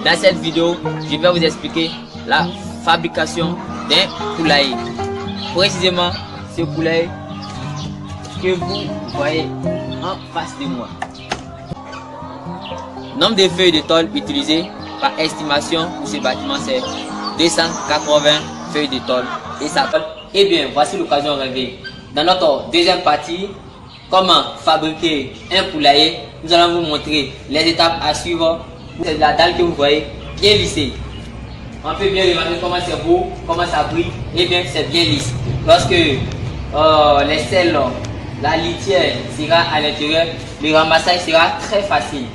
Dans cette vidéo, je vais vous expliquer la fabrication d'un poulailler. Précisément, ce poulailler que vous voyez en face de moi. Nombre de feuilles de tôle utilisées par estimation pour ce bâtiment, c'est 280 feuilles de tôle. Et ça colle. Eh bien, voici l'occasion rêvée. Dans notre deuxième partie, comment fabriquer un poulailler, nous allons vous montrer les étapes à suivre. C'est la dalle que vous voyez bien lissée. On peut bien remarquer comment c'est beau, comment ça brille. Eh bien, c'est bien lisse. Lorsque les selles, la litière sera à l'intérieur, le ramassage sera très facile.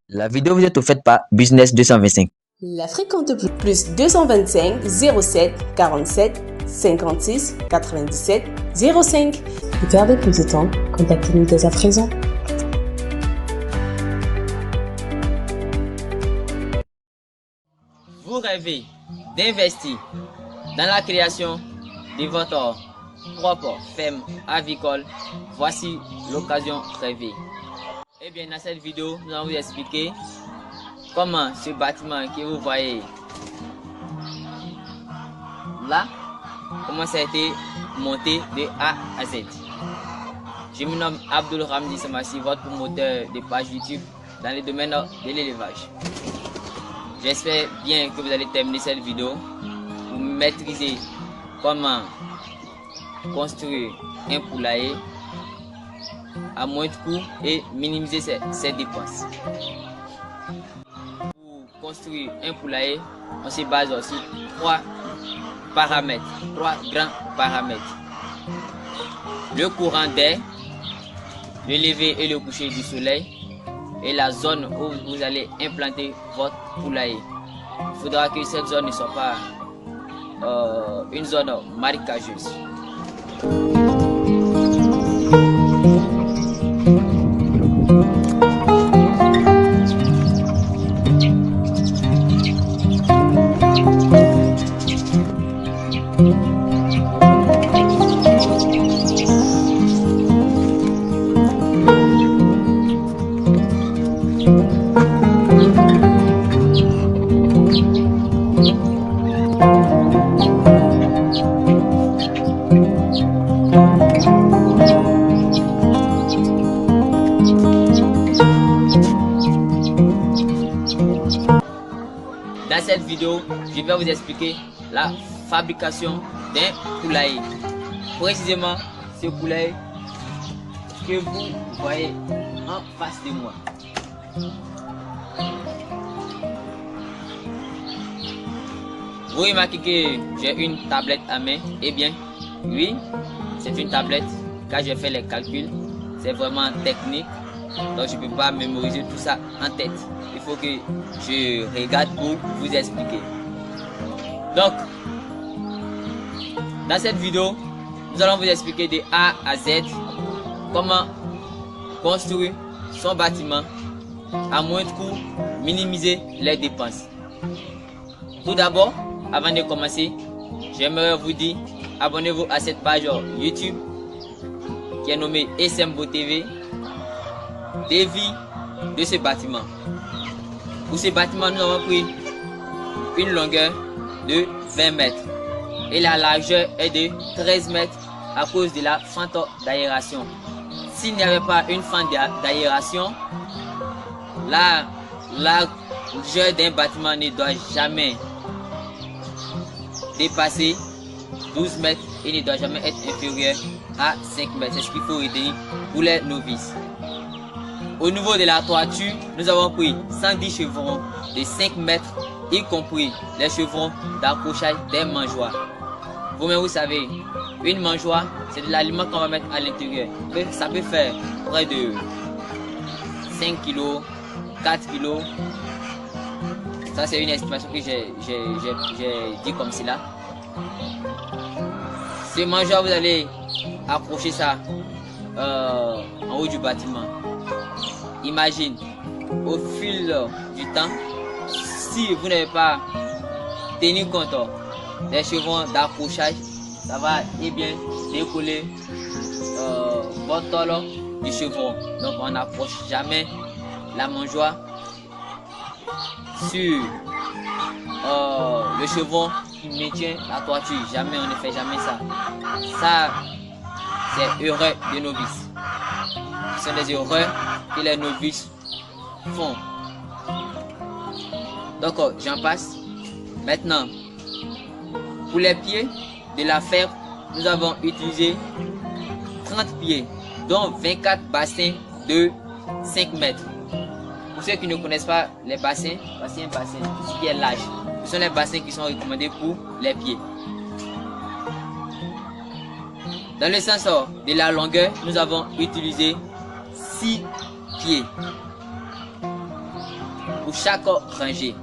La vidéo vous est offerte par Business 225. La fréquente plus 225 07 47 56 97 05. Pour garder plus de temps, contactez-nous dès à présent. Vous rêvez d'investir dans la création de votre propre ferme avicole. Voici l'occasion rêvée. Eh bien, dans cette vidéo, nous allons vous expliquer comment ce bâtiment que vous voyez là, comment ça a été monté de A à Z. Je me nomme Abdul Ramdi Samassi, votre promoteur de page YouTube dans le domaine de l'élevage. J'espère bien que vous allez terminer cette vidéo pour maîtriser comment construire un poulailler à moins de coûts et minimiser ses dépenses. Pour construire un poulailler, on se base sur trois grands paramètres. Le courant d'air, le lever et le coucher du soleil et la zone où vous allez implanter votre poulailler. Il faudra que cette zone ne soit pas une zone marécageuse. Dans cette vidéo, je vais vous expliquer la fabrication d'un poulailler. Précisément, ce poulailler que vous voyez en face de moi. Vous remarquez que j'ai une tablette à main. Eh bien, oui, c'est une tablette. Quand j'ai fait les calculs, c'est vraiment technique. Donc, je ne peux pas mémoriser tout ça en tête. Il faut que je regarde pour vous expliquer. Donc, dans cette vidéo, nous allons vous expliquer de A à Z comment construire son bâtiment à moins de coûts, minimiser les dépenses. Tout d'abord, avant de commencer, j'aimerais vous dire, abonnez-vous à cette page YouTube qui est nommée SMBO TV, défi de ce bâtiment. Pour ce bâtiment, nous avons pris une longueur de 20 mètres et la largeur est de 13 mètres à cause de la fente d'aération. S'il n'y avait pas une fente d'aération, la largeur d'un bâtiment ne doit jamais dépasser 12 mètres et ne doit jamais être inférieur à 5 mètres. C'est ce qu'il faut retenir pour les novices. Au niveau de la toiture, nous avons pris 110 chevrons de 5 mètres y compris les chevrons d'accrochage des mangeoires. Vous-même vous savez, une mangeoire, c'est de l'aliment qu'on va mettre à l'intérieur. Ça peut faire près de 5 kg, 4 kg. Ça c'est une estimation que j'ai dit comme cela. Ce mangeoire, vous allez accrocher ça en haut du bâtiment. Imagine, au fil du temps, si vous n'avez pas tenu compte des chevrons d'accrochage, ça va bien décoller votre tôle du chevron. Donc on n'approche jamais la mangeoire sur le chevron qui maintient la toiture. Jamais, on ne fait jamais ça. Ça, c'est erreur des novices. Ce sont des erreurs que les novices font. Donc j'en passe. Maintenant, pour les pieds de la ferme, nous avons utilisé 30 pieds, dont 24 bassins de 5 mètres. Pour ceux qui ne connaissent pas les bassins, voici un bassin qui est large. Ce sont les bassins qui sont recommandés pour les pieds. Dans le sens de la longueur, nous avons utilisé 6 pieds pour chaque rangée.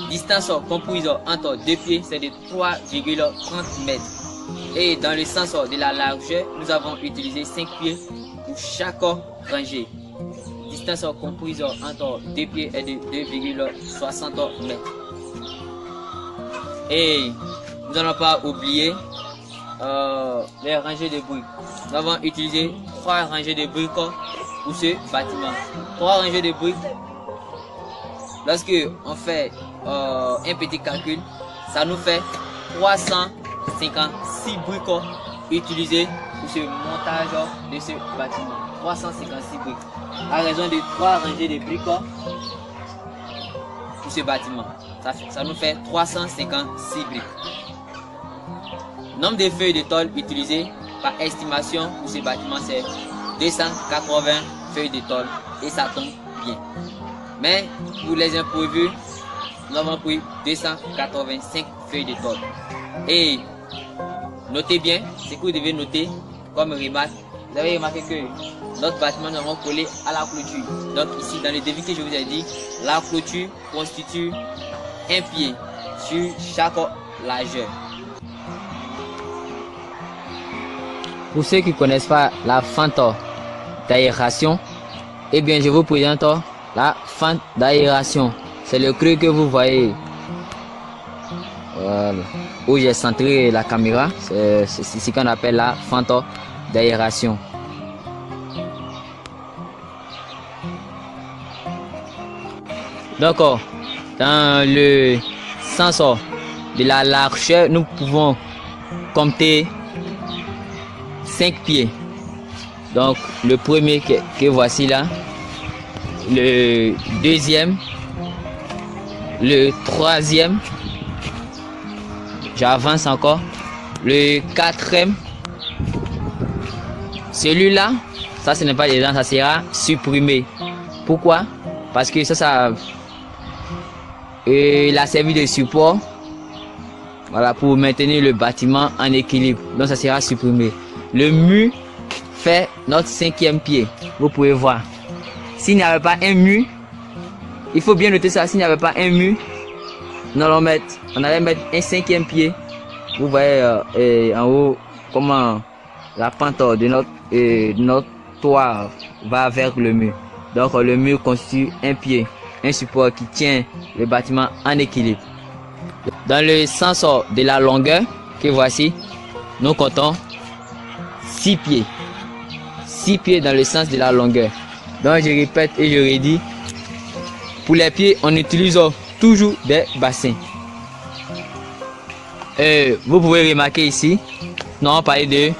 Distance comprise entre 2 pieds, c'est de 3,30 mètres. Et dans le sens de la largeur, nous avons utilisé 5 pieds pour chaque rangée. Distance comprise entre 2 pieds est de 2,60 mètres. Et nous n'allons pas oublier les rangées de briques. Nous avons utilisé 3 rangées de briques pour ce bâtiment. 3 rangées de briques. Lorsque on fait un petit calcul, ça nous fait 356 briques utilisées pour ce montage de ce bâtiment. 356 briques. À raison de 3 rangées de briques pour ce bâtiment. Ça nous fait 356 briques. Nombre de feuilles de tôle utilisées par estimation pour ce bâtiment, c'est 280 feuilles de tôle et ça tombe bien. Mais pour les imprévus, nous avons pris 285 feuilles de tôle. Et notez bien ce que vous devez noter comme remarque. Vous avez remarqué que notre bâtiment nous avons collé à la clôture. Donc ici, dans le devis que je vous ai dit, la clôture constitue un pied sur chaque largeur. Pour ceux qui ne connaissent pas la fente d'aération, eh bien je vous présente la fente d'aération. C'est le creux que vous voyez. Voilà. Où j'ai centré la caméra, c'est ce qu'on appelle la fente d'aération. Donc, dans le sens de la largeur, nous pouvons compter 5 pieds. Donc, le premier que voici là, le deuxième, le troisième, j'avance encore, le quatrième, celui-là, ça ce n'est pas dedans, ça sera supprimé. Pourquoi? Parce que ça il a servi de support, voilà, pour maintenir le bâtiment en équilibre. Donc ça sera supprimé. Le mur fait notre 5e pied. Vous pouvez voir. S'il n'y avait pas un mur, il faut bien noter ça. S'il n'y avait pas un mur, on allait mettre un 5e pied. Vous voyez en haut comment la pente de notre toit va vers le mur. Donc le mur constitue un pied, un support qui tient le bâtiment en équilibre. Dans le sens de la longueur que voici, nous comptons 6 pieds. 6 pieds dans le sens de la longueur. Donc je répète et je redis, pour les pieds, on utilise toujours des bassins. Vous pouvez remarquer ici, nous avons parlé de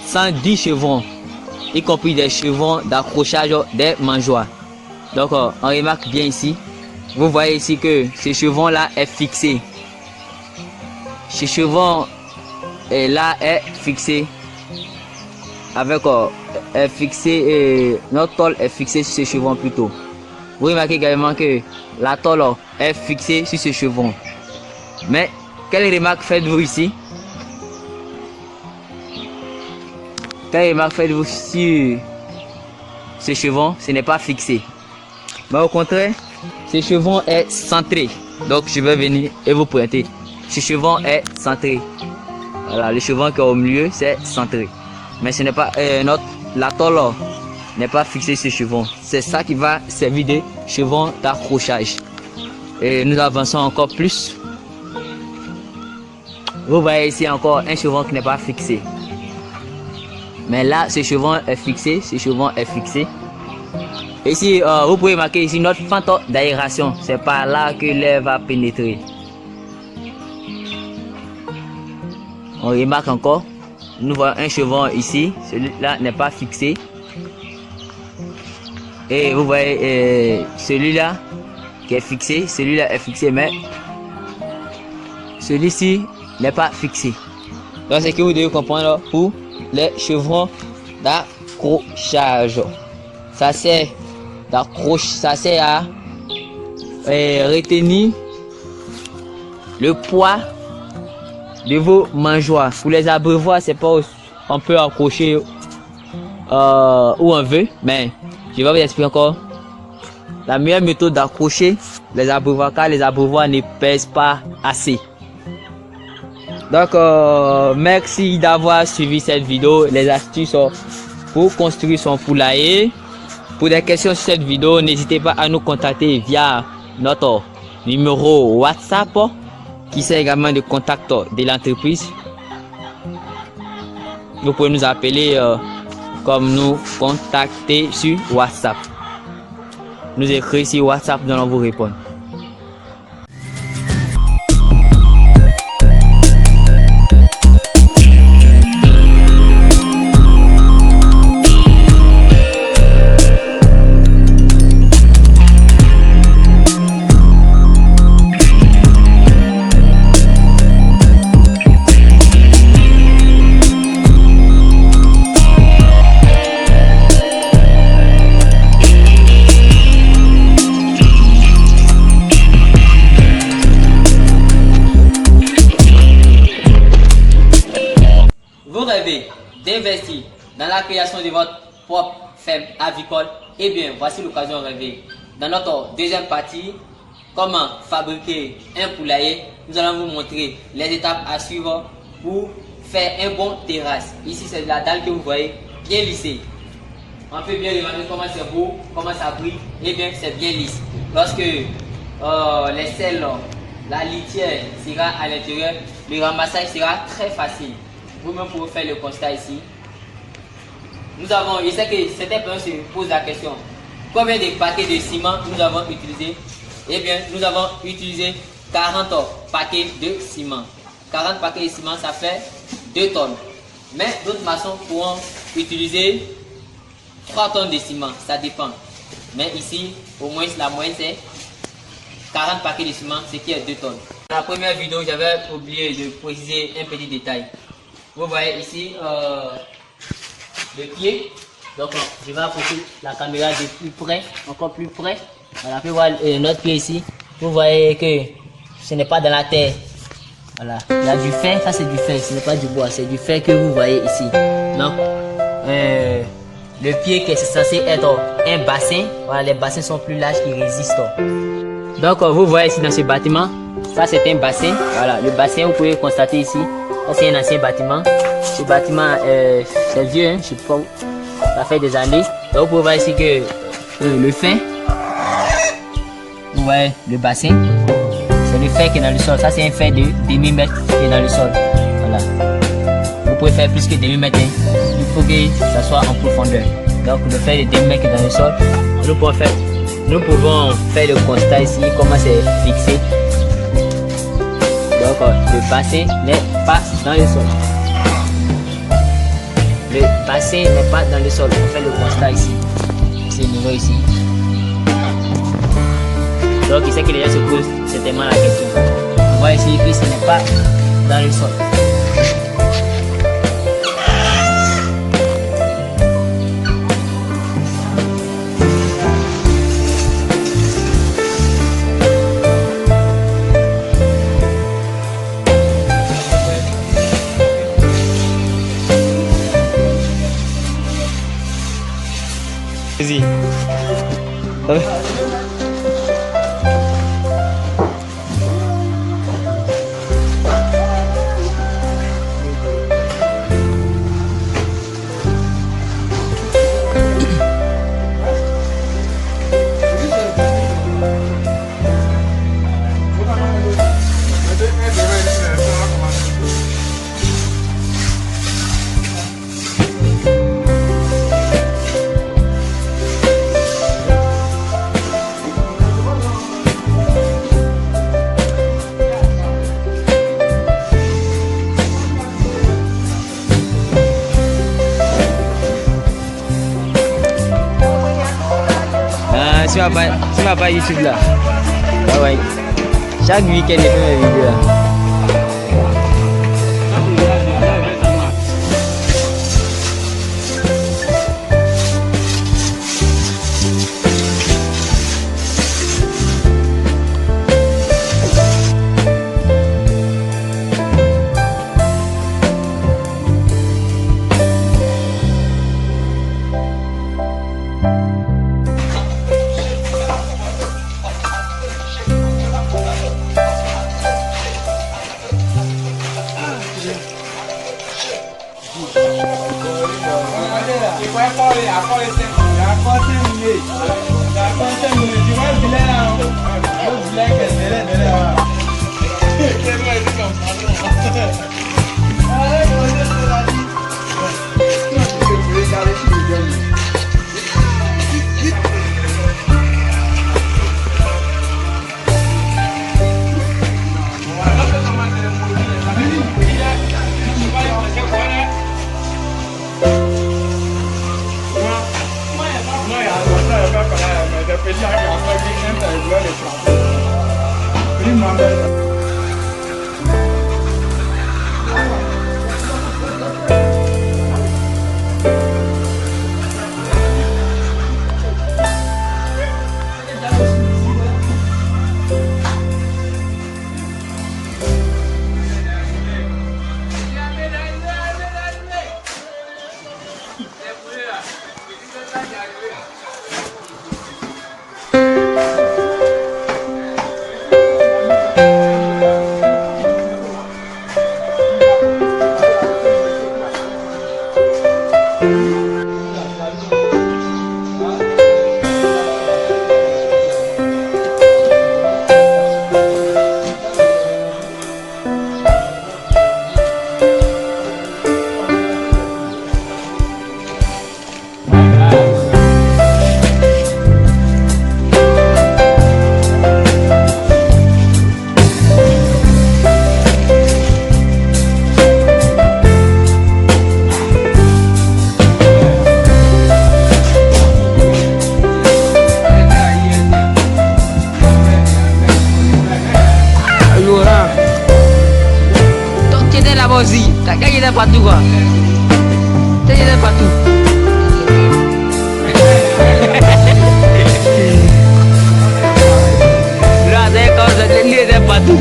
110 chevrons, y compris des chevrons d'accrochage des mangeoires. Donc on remarque bien ici, vous voyez ici que ce chevron là est fixé. Ce chevron là est fixé avec notre tôle est fixée sur ce chevron plutôt. Vous remarquez également que la tôle est fixée sur ce chevron. Mais quelle remarque faites-vous ici? Quelle remarque faites-vous sur ce chevron? Ce n'est pas fixé. Mais au contraire, ce chevron est centré. Donc je vais venir et vous pointer. Ce chevron est centré. Voilà, le chevron qui est au milieu, c'est centré. Mais ce n'est pas la tôle n'est pas fixée sur ce chevron. C'est ça qui va servir de chevron d'accrochage. Et nous avançons encore plus. Vous voyez ici encore un chevron qui n'est pas fixé. Mais là, ce chevron est fixé. Ce chevron est fixé. Ici, vous pouvez marquer ici notre fente d'aération. C'est par là que l'air va pénétrer. On remarque encore. Nous voyons un chevron ici. Celui-là n'est pas fixé. Et vous voyez celui-là qui est fixé. Celui-là est fixé, mais celui-ci n'est pas fixé. Donc, c'est ce que vous devez comprendre pour les chevrons d'accrochage. Ça sert à retenir le poids de vos mangeoires. Pour les abreuvoirs, c'est pas on peut accrocher où on veut, mais je vais vous expliquer encore la meilleure méthode d'accrocher les abreuvoirs, car les abreuvoirs ne pèsent pas assez. Donc merci d'avoir suivi cette vidéo, les astuces pour construire son poulailler. Pour des questions sur cette vidéo, n'hésitez pas à nous contacter via notre numéro WhatsApp qui sert également de contact de l'entreprise. Vous pouvez nous appeler comme nous contacter sur WhatsApp. Nous écrivez sur WhatsApp, nous allons vous répondre. D'investir dans la création de votre propre ferme avicole, eh bien voici l'occasion rêvée. Dans notre deuxième partie, comment fabriquer un poulailler, nous allons vous montrer les étapes à suivre pour faire un bon terrasse. Ici c'est la dalle que vous voyez bien lissée. On peut bien regarder comment c'est beau, comment ça brille, et bien c'est bien lisse. Lorsque les selles, la litière sera à l'intérieur, le ramassage sera très facile. Vous-même pouvez faire le constat ici. Nous avons, je sais que certaines personnes se posent la question, combien de paquets de ciment nous avons utilisé? Eh bien, nous avons utilisé 40 paquets de ciment. 40 paquets de ciment, ça fait 2 tonnes. Mais d'autres maçons pourront utiliser 3 tonnes de ciment, ça dépend. Mais ici, au moins la moyenne c'est 40 paquets de ciment, ce qui est 2 tonnes. Dans la première vidéo, j'avais oublié de préciser un petit détail. Vous voyez ici le pied. Donc je vais approcher la caméra de plus près, encore plus près. Voilà, on peut voir notre pied ici. Vous voyez que ce n'est pas dans la terre. Voilà, il y a du fer, ça c'est du fer, ce n'est pas du bois, c'est du fer que vous voyez ici. Donc le pied qui est censé être un bassin, voilà, les bassins sont plus larges qui résistent. Donc vous voyez ici dans ce bâtiment, ça c'est un bassin. Voilà, le bassin vous pouvez constater ici. C'est un ancien bâtiment. Ce bâtiment c'est vieux, hein, je sais pas, ça fait des années. Donc vous pouvez voir ici que le fer, vous voyez le bassin, c'est le fer qui est dans le sol. Ça c'est un fer de demi-mètre qui est dans le sol. Voilà. Vous pouvez faire plus que demi-mètre. Hein. Il faut que ça soit en profondeur. Donc le fer de demi-mètre qui est dans le sol. Nous pouvons faire le constat ici comment c'est fixé. Donc le bassin n'est pas dans le sol. Le bassin n'est pas dans le sol. On fait le constat ici. C'est nouveau ici. Donc il sait que les gens se posent certainement la question. On voit ici que ce n'est pas dans le sol. ma page YouTube là. Ah ouais. Chaque week-end, je fais mes vidéos là. partout quoi. T'es partout. Là, c'est comme ça, t'es partout.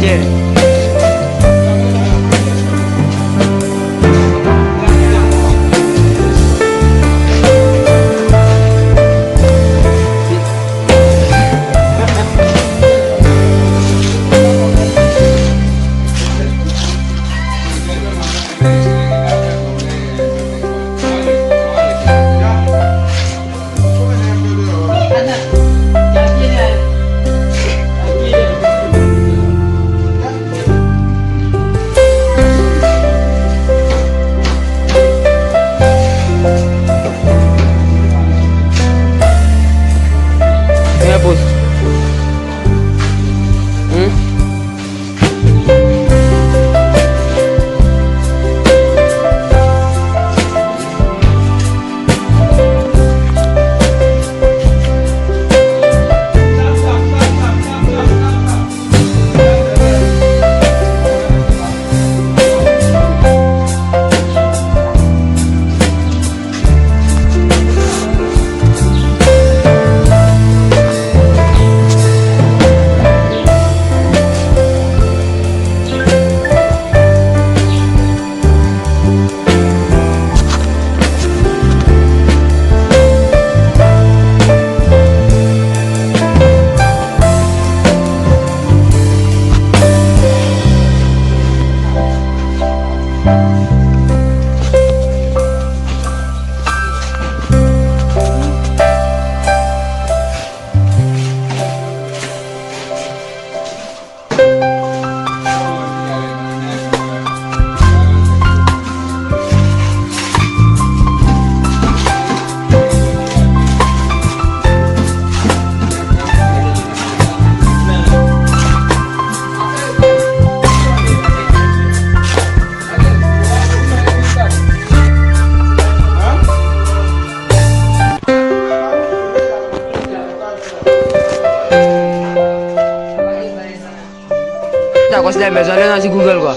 t'as construit la maison, elle est dans Google quoi.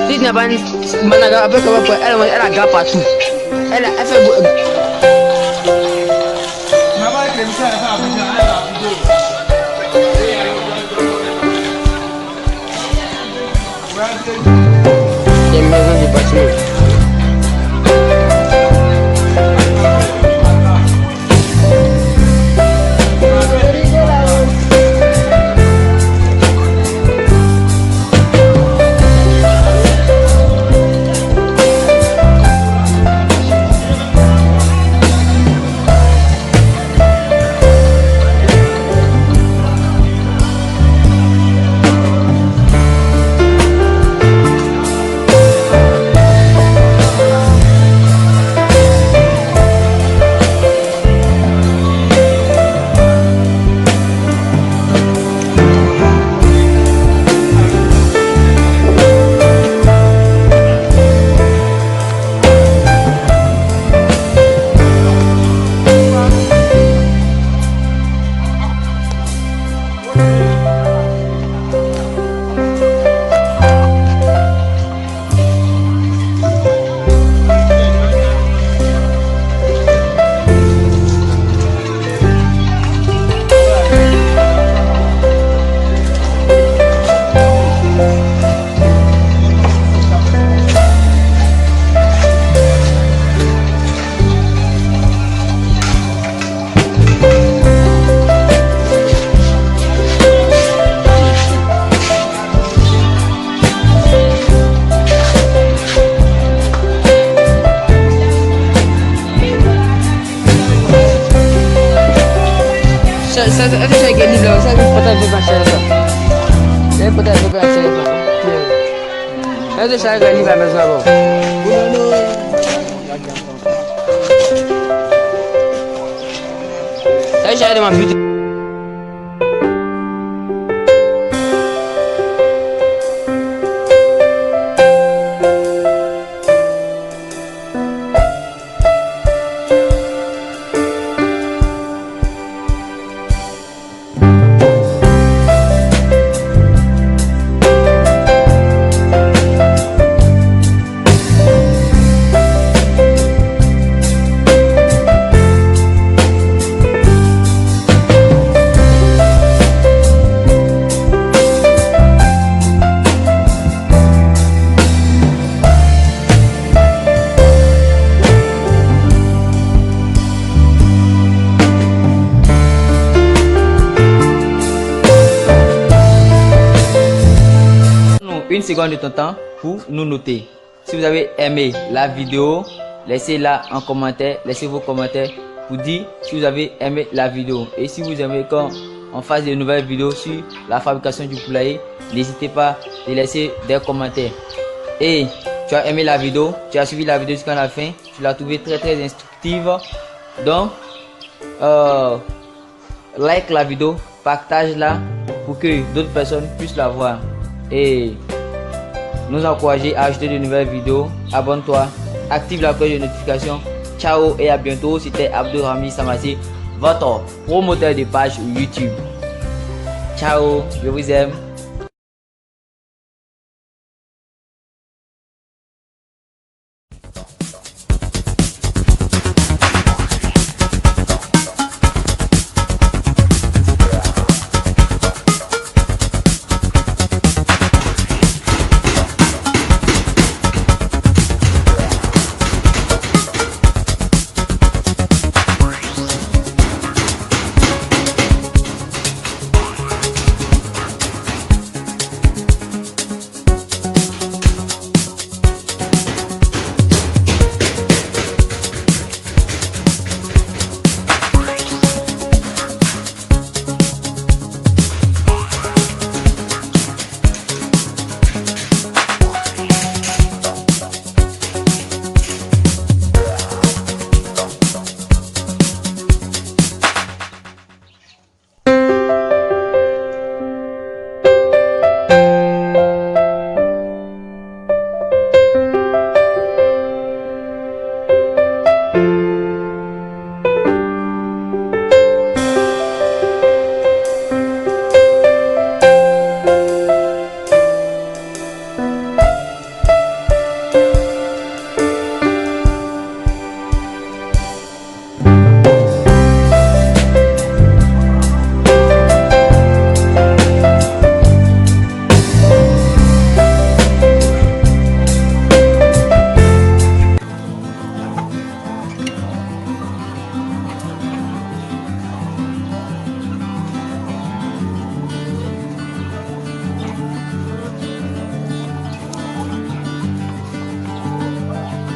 Si tu n'as pas une managa, elle a gars partout. Elle fait. Il y a une maison de bâtiment. Saya gini loh, saya potong bebas saya. Saya potong bebas saya. Nanti saya gini bebas saya. Saya ada mampu. Une seconde de ton temps pour nous noter. Si vous avez aimé la vidéo, laissez-la en commentaire, laissez vos commentaires pour dire si vous avez aimé la vidéo. Et si vous aimez qu'on fasse de nouvelles vidéos sur la fabrication du poulailler, n'hésitez pas à laisser des commentaires. Et tu as aimé la vidéo, tu as suivi la vidéo jusqu'à la fin, tu l'as trouvée très instructive. Donc, like la vidéo, partage-la pour que d'autres personnes puissent la voir. Et nous encourager à ajouter de nouvelles vidéos. Abonne-toi, active la cloche de notification. Ciao et à bientôt. C'était Abdourahmane Samassi, votre promoteur de page YouTube. Ciao, je vous aime.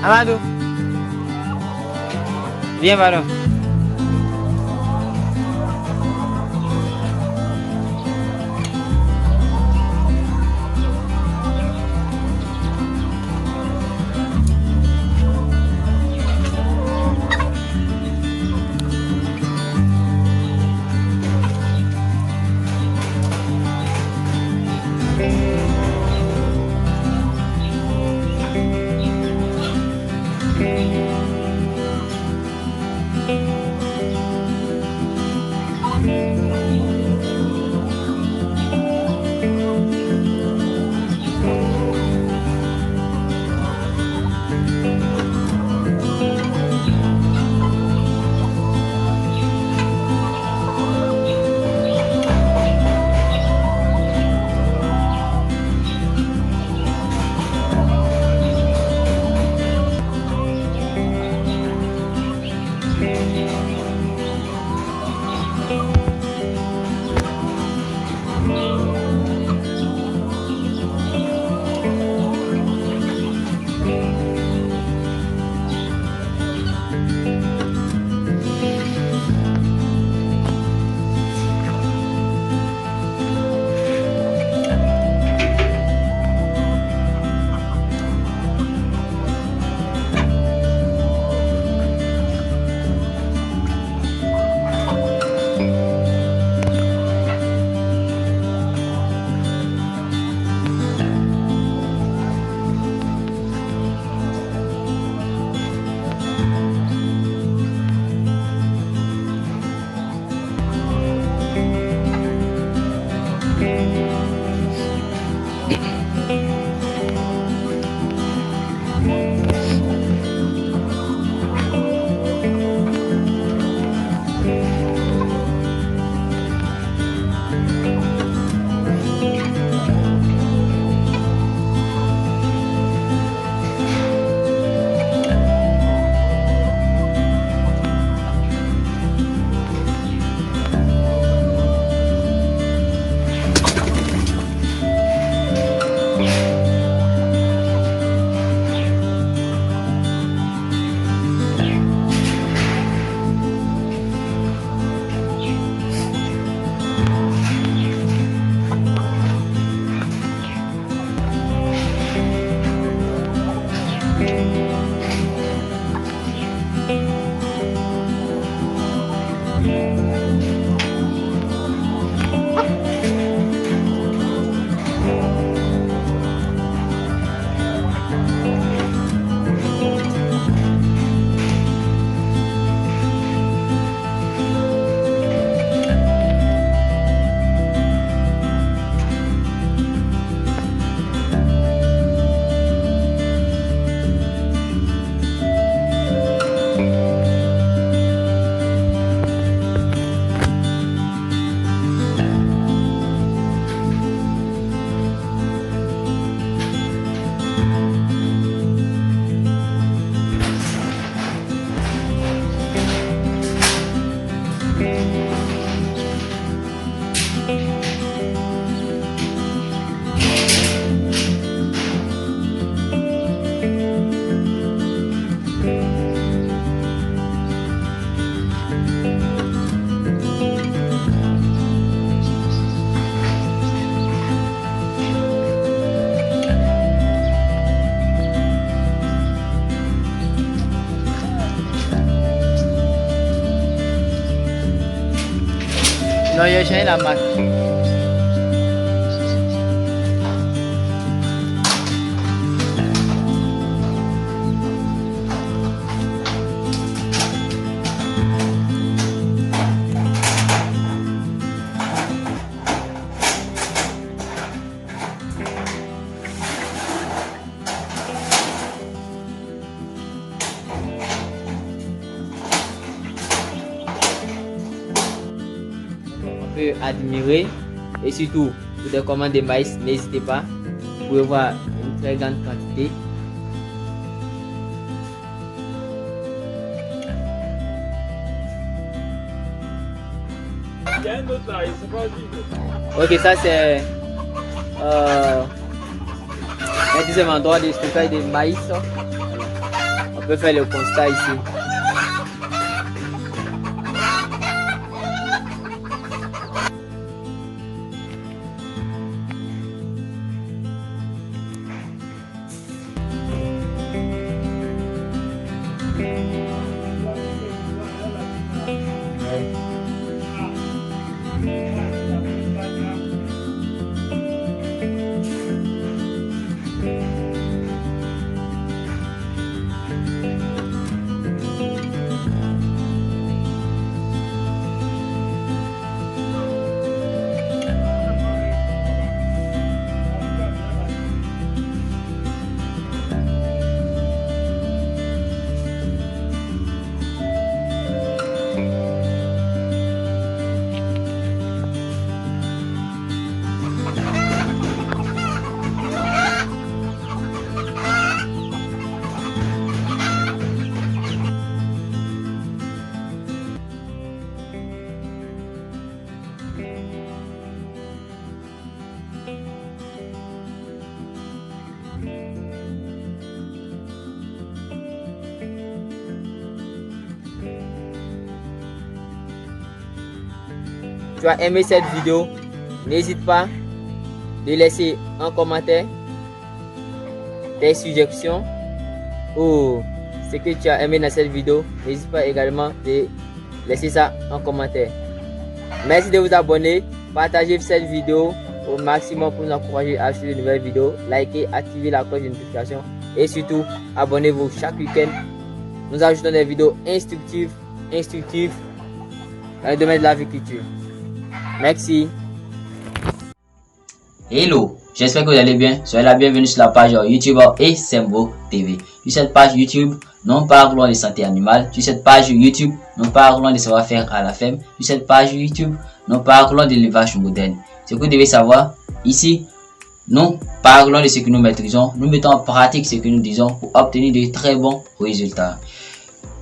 Amadou. Viens, ballon. No, yo eché la más. Admirer et surtout pour des commandes de maïs, n'hésitez pas, vous pouvez voir une très grande quantité. Ok, ça c'est un deuxième endroit de stockage de maïs. Voilà. On peut faire le constat ici. Tu as aimé cette vidéo, n'hésite pas de laisser un commentaire tes suggestions ou ce que tu as aimé dans cette vidéo. N'hésite pas également de laisser ça en commentaire. Merci de vous abonner, partagez cette vidéo au maximum pour nous encourager à acheter de nouvelles vidéos, likez, activez la cloche de notification et surtout abonnez-vous. Chaque week-end nous ajoutons des vidéos instructives dans le domaine de l'agriculture. Merci. Hello, j'espère que vous allez bien. Soyez la bienvenue sur la page YouTube et Sembo TV. Sur cette page YouTube, nous parlons de santé animale. Sur cette page YouTube, nous parlons de savoir-faire à la ferme. Sur cette page YouTube, nous parlons de l'élevage moderne. Ce que vous devez savoir, ici, nous parlons de ce que nous maîtrisons. Nous mettons en pratique ce que nous disons pour obtenir de très bons résultats.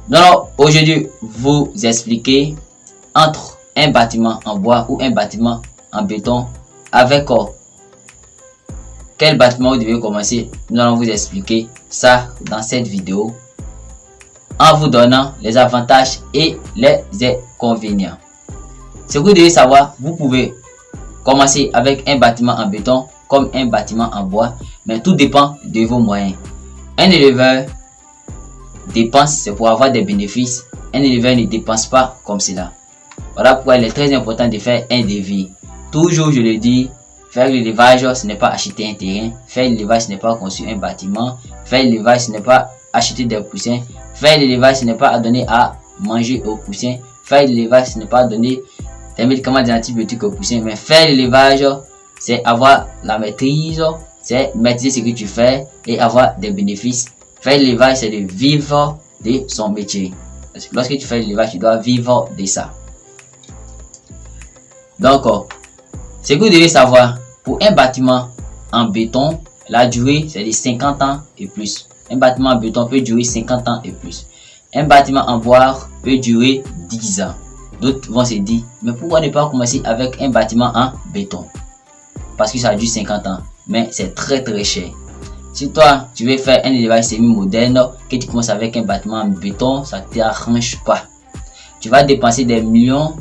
Donc, aujourd'hui, vous expliquer entre un bâtiment en bois ou un bâtiment en béton avec quel bâtiment vous devez commencer. Nous allons vous expliquer ça dans cette vidéo en vous donnant les avantages et les inconvénients. Ce que vous devez savoir, vous pouvez commencer avec un bâtiment en béton comme un bâtiment en bois, mais tout dépend de vos moyens. Un éleveur dépense, c'est pour avoir des bénéfices. Un éleveur ne dépense pas comme cela. Voilà pourquoi il est très important de faire un devis. Toujours je le dis, faire l'élevage ce n'est pas acheter un terrain. Faire l'élevage ce n'est pas construire un bâtiment. Faire l'élevage ce n'est pas acheter des poussins. Faire l'élevage ce n'est pas donner à manger aux poussins. Faire l'élevage ce n'est pas donner des médicaments, des antibiotiques aux poussins. Mais faire l'élevage c'est avoir la maîtrise, c'est maîtriser ce que tu fais et avoir des bénéfices. Faire l'élevage c'est de vivre de son métier. Parce que lorsque tu fais l'élevage, tu dois vivre de ça. Donc, ce que vous devez savoir, pour un bâtiment en béton, la durée c'est de 50 ans et plus. Un bâtiment en béton peut durer 50 ans et plus. Un bâtiment en bois peut durer 10 ans. D'autres vont se dire, mais pourquoi ne pas commencer avec un bâtiment en béton? Parce que ça dure 50 ans, mais c'est très cher. Si toi, tu veux faire un élevage semi-moderne, que tu commences avec un bâtiment en béton, ça ne t'arrange pas. Tu vas dépenser des millions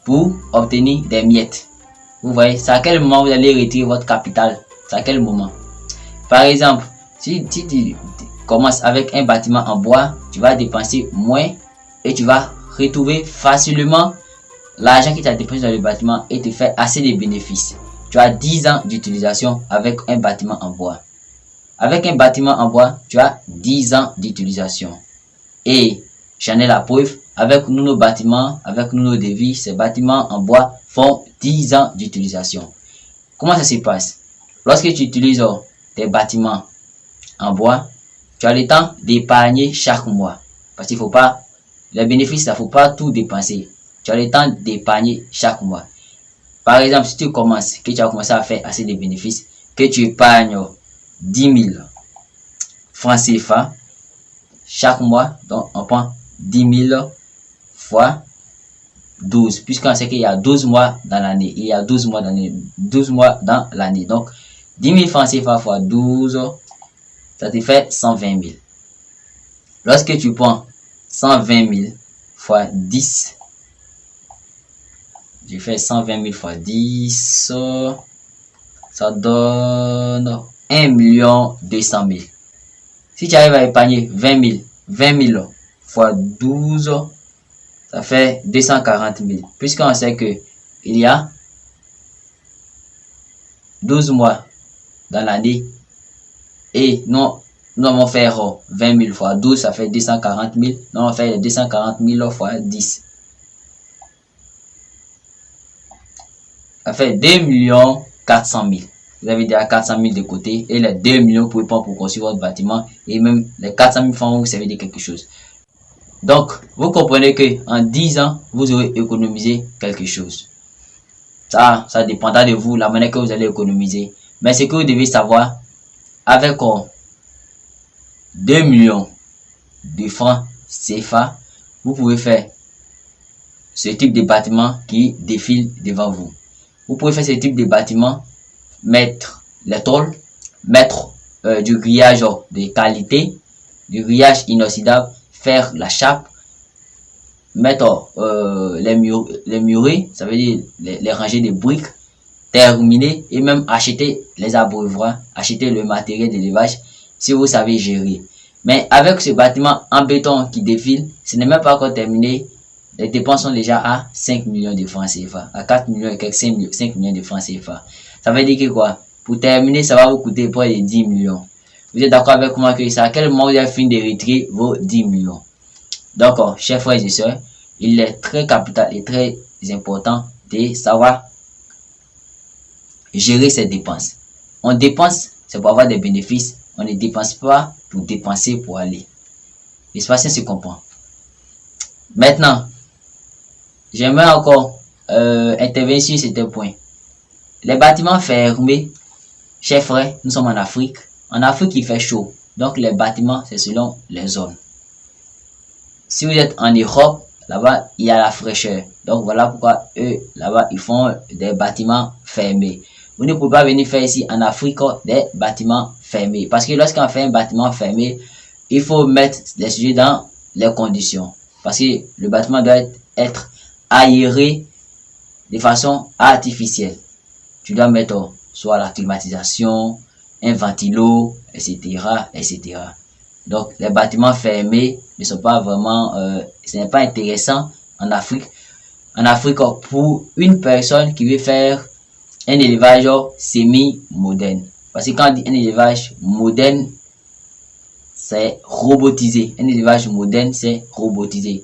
pour obtenir des miettes. Vous voyez, c'est à quel moment vous allez retirer votre capital? C'est à quel moment? Par exemple, si tu commences avec un bâtiment en bois, tu vas dépenser moins et tu vas retrouver facilement l'argent que tu as dépensé dans le bâtiment et te faire assez de bénéfices. Tu as 10 ans d'utilisation avec un bâtiment en bois. Avec un bâtiment en bois, tu as 10 ans d'utilisation. Et j'en ai la preuve, avec nous nos bâtiments, avec nous nos devis, ces bâtiments en bois font 10 ans d'utilisation. Comment ça se passe? Lorsque tu utilises tes bâtiments en bois, tu as le temps d'épargner chaque mois. Parce qu'il faut pas, les bénéfices, il ne faut pas tout dépenser. Tu as le temps d'épargner chaque mois. Par exemple, si tu commences, que tu as commencé à faire assez de bénéfices, que tu épargnes 10 000 francs CFA chaque mois, donc on prend 10 000 fois 12, puisqu'on sait qu'il y a 12 mois dans l'année. Il y a 12 mois dans l'année. Donc, 10 000 francs CFA fois 12, ça te fait 120 000. lorsque tu prends 120 000 fois 10, je fais 120 000 fois 10, ça donne 1 200 000. Si tu arrives à épargner 20 000 fois 12, ça fait 240 000. Puisqu'on sait que il y a 12 mois dans l'année et nous allons faire 20 000 fois 12, ça fait 240 000. Nous allons faire 240 000 fois 10. Ça fait 2 400 000. Vous avez déjà 400 000 de côté et les 2 millions vous pouvez prendre pour construire votre bâtiment et même les 400 000 francs vous servez de quelque chose. Donc, vous comprenez que en 10 ans, vous aurez économisé quelque chose. Ça dépendra de vous, la manière que vous allez économiser. Mais ce que vous devez savoir, avec 2 millions de francs CFA, vous pouvez faire ce type de bâtiment qui défile devant vous. Vous pouvez faire ce type de bâtiment, mettre les tôles, mettre du grillage de qualité, du grillage inoxydable, faire la chape, mettre les murets, ça veut dire les rangées de briques, terminer et même acheter les abreuvoirs, acheter le matériel d'élevage si vous savez gérer. Mais avec ce bâtiment en béton qui défile, ce n'est même pas encore terminé. Les dépenses sont déjà à 5 millions de francs CFA, à 4 millions et quelques 5 millions de francs CFA. Ça veut dire que quoi? Pour terminer, ça va vous coûter près de 10 millions. Vous êtes d'accord avec moi que ça? À quel moment vous avez fini de retirer vos 10 millions? Donc, chers frères et sœurs, il est très capital et très important de savoir gérer ses dépenses. On dépense, c'est pour avoir des bénéfices. On ne dépense pas pour dépenser pour aller. L'espace se comprend. Maintenant, j'aimerais encore intervenir sur ce point. Les bâtiments fermés, chers frères, nous sommes en Afrique. En Afrique, il fait chaud. Donc, les bâtiments, c'est selon les zones. Si vous êtes en Europe, là-bas, il y a la fraîcheur. Donc, voilà pourquoi eux, là-bas, ils font des bâtiments fermés. Vous ne pouvez pas venir faire ici en Afrique des bâtiments fermés. Parce que lorsqu'on fait un bâtiment fermé, il faut mettre les sujets dans les conditions. Parce que le bâtiment doit être aéré de façon artificielle. Tu dois mettre soit la climatisation, un ventilo, etc., etc. Donc, les bâtiments fermés ne sont pas vraiment, ce n'est pas intéressant en Afrique. En Afrique, pour une personne qui veut faire un élevage semi-moderne. Parce que quand on dit un élevage moderne, c'est robotisé. Un élevage moderne, c'est robotisé.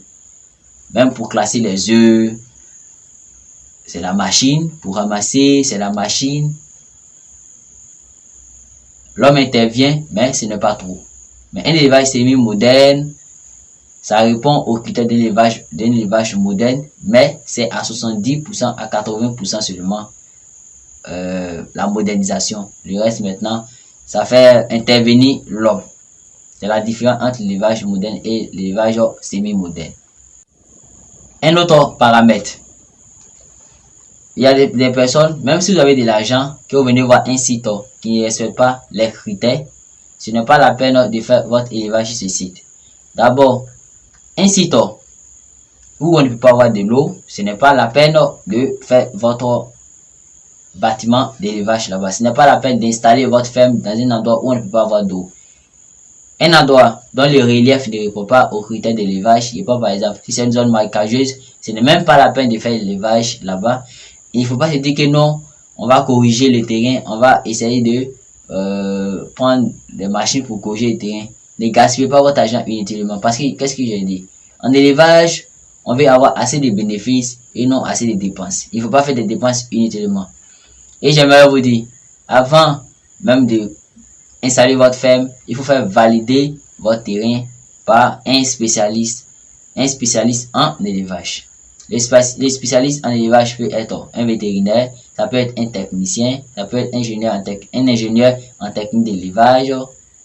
Même pour classer les œufs, c'est la machine. Pour ramasser, c'est la machine. L'homme intervient, mais ce n'est pas trop. Mais un élevage semi-moderne, ça répond aux critères d'un élevage moderne, mais c'est à 70%, à 80% seulement la modernisation. Le reste maintenant, ça fait intervenir l'homme. C'est la différence entre l'élevage moderne et l'élevage semi-moderne. Un autre paramètre. Il y a des personnes, même si vous avez de l'argent, que vous venez voir un site qui ne respecte pas les critères, ce n'est pas la peine de faire votre élevage sur ce site. D'abord, un site où on ne peut pas avoir de l'eau, ce n'est pas la peine de faire votre bâtiment d'élevage là-bas. Ce n'est pas la peine d'installer votre ferme dans un endroit où on ne peut pas avoir d'eau. Un endroit dont le relief ne répond pas aux critères d'élevage, il pas par exemple, si c'est une zone marécageuse, ce n'est même pas la peine de faire l'élevage là-bas. Il ne faut pas se dire que non, on va corriger le terrain, on va essayer de prendre des machines pour corriger le terrain. Ne gaspillez pas votre argent inutilement. Parce que, qu'est-ce que j'ai dit? En élevage, on veut avoir assez de bénéfices et non assez de dépenses. Il ne faut pas faire des dépenses inutilement. Et j'aimerais vous dire, avant même de installer votre ferme, il faut faire valider votre terrain par un spécialiste en élevage. Les spécialistes en élevage peut être un vétérinaire, ça peut être un technicien, ça peut être un ingénieur en technique d'élevage,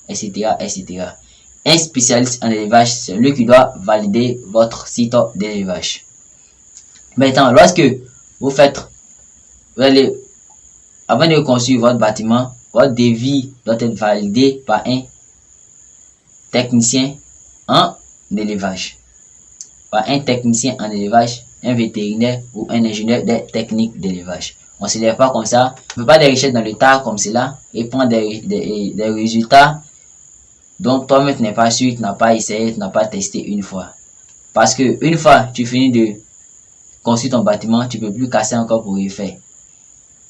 etc., etc. Un spécialiste en élevage, c'est lui qui doit valider votre site d'élevage. Maintenant, lorsque vous allez, avant de construire votre bâtiment, votre devis doit être validé par un technicien en élevage par un technicien en élevage, un vétérinaire ou un ingénieur des techniques d'élevage. On ne se lève pas comme ça, on ne fait pas des recherches dans le tas comme cela et prendre des résultats dont toi-même tu n'es pas sûr, tu n'as pas essayé, tu n'as pas testé une fois. Parce que une fois tu finis de construire ton bâtiment, tu ne peux plus casser encore pour refaire.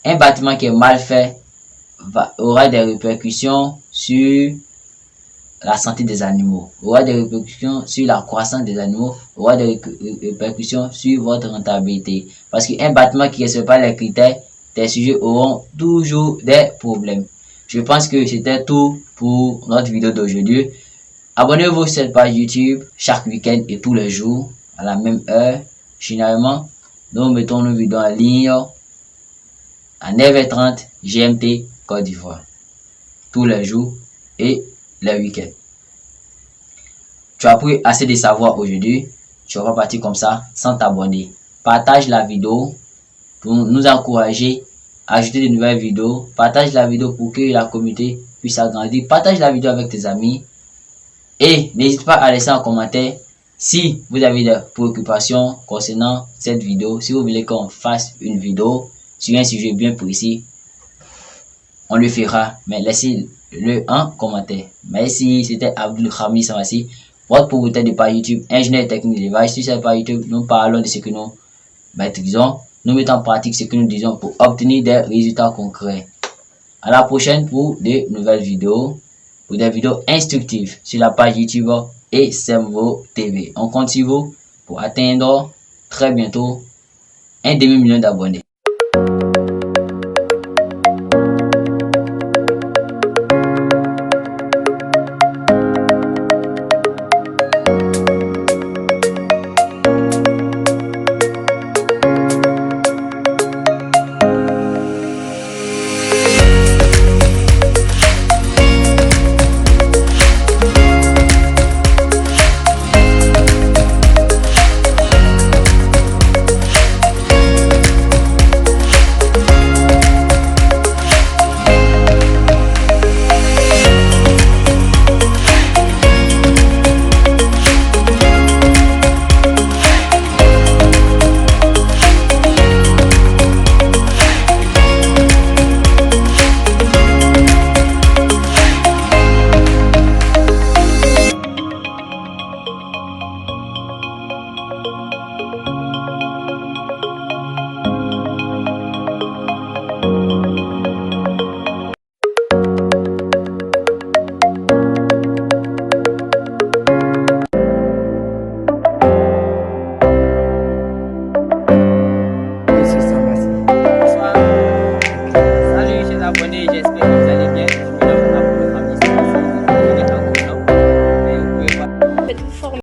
Un bâtiment qui est mal fait aura des répercussions sur la santé des animaux, aura des répercussions sur la croissance des animaux, aura des répercussions sur votre rentabilité. Parce qu'un bâtiment qui ne respecte pas les critères, tes sujets auront toujours des problèmes. Je pense que c'était tout pour notre vidéo d'aujourd'hui. Abonnez-vous sur cette page YouTube chaque week-end et tous les jours à la même heure. Généralement, nous mettons nos vidéos en ligne à 9h30 GMT Côte d'Ivoire. Tous les jours et les week-ends. Tu as pris assez de savoir aujourd'hui. Tu vas partir comme ça sans t'abonner. Partage la vidéo pour nous encourager à ajouter de nouvelles vidéos. Partage la vidéo pour que la communauté puisse agrandir. Partage la vidéo avec tes amis. Et n'hésite pas à laisser un commentaire si vous avez des préoccupations concernant cette vidéo. Si vous voulez qu'on fasse une vidéo sur un sujet bien précis, on le fera. Mais laissez-le en commentaire. Merci, c'était Abdul Hamid Samassi, votre propriétaire de page YouTube, ingénieur technique d'élevage. Sur cette page YouTube, nous parlons de ce que nous maîtrisons. Nous mettons en pratique ce que nous disons pour obtenir des résultats concrets. À la prochaine pour de nouvelles vidéos, pour des vidéos instructives sur la page YouTube et Semvo TV. On compte sur vous pour atteindre très bientôt 1 demi-million d'abonnés.